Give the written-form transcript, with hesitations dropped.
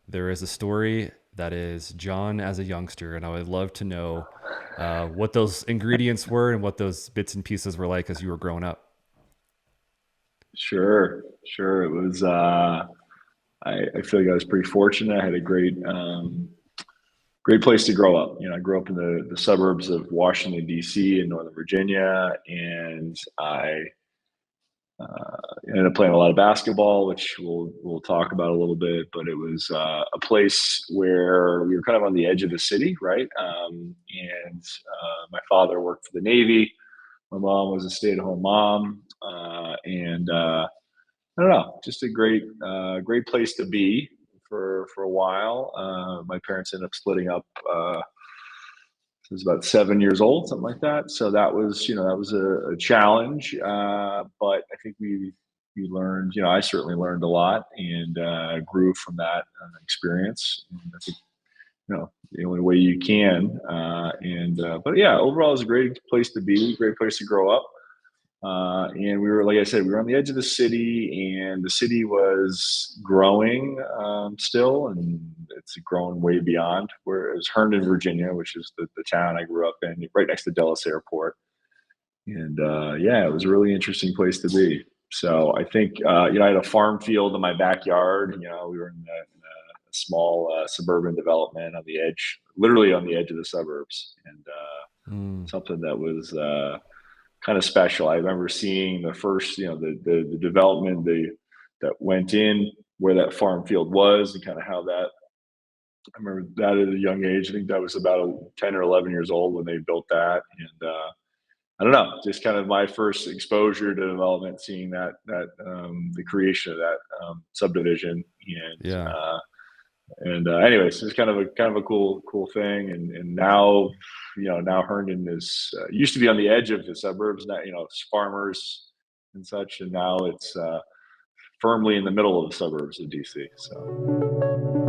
there is a story that is John as a youngster, and I would love to know what those ingredients were and what those bits and pieces were like as you were growing up. Sure, sure. It was. I feel like I was pretty fortunate. I had a great place to grow up. I grew up in the suburbs of Washington D.C. in Northern Virginia, and I ended up playing a lot of basketball, which we'll talk about a little bit. But it was a place where we were kind of on the edge of the city, right? And my father worked for the Navy. My mom was a stay-at-home mom, and I don't know, just a great place to be for a while. My parents ended up splitting up. I was about 7 years old, something like that. So that was a challenge, but I think we learned. I certainly learned a lot and grew from that experience. And I think the only way you can. And but yeah, overall, it's a great place to be, great place to grow up. And we were, like I said, we were on the edge of the city, and the city was growing still, and it's grown way beyond. Whereas Herndon, Virginia, which is the town I grew up in, right next to Dulles Airport, and yeah, it was a really interesting place to be. So I think I had a farm field in my backyard. We were in a small suburban development on the edge, literally on the edge of the suburbs, and Mm. something that was kind of special. I remember seeing the first, the development that went in where that farm field was, and kind of how that. I remember that at a young age. I think that was about 10 or 11 years old when they built that, and I don't know, just kind of my first exposure to development, seeing that the creation of that subdivision, Yeah. and anyways, it's kind of a cool thing. And now, now Herndon is used to be on the edge of the suburbs. Now, it's farmers and such, and now it's firmly in the middle of the suburbs of DC. So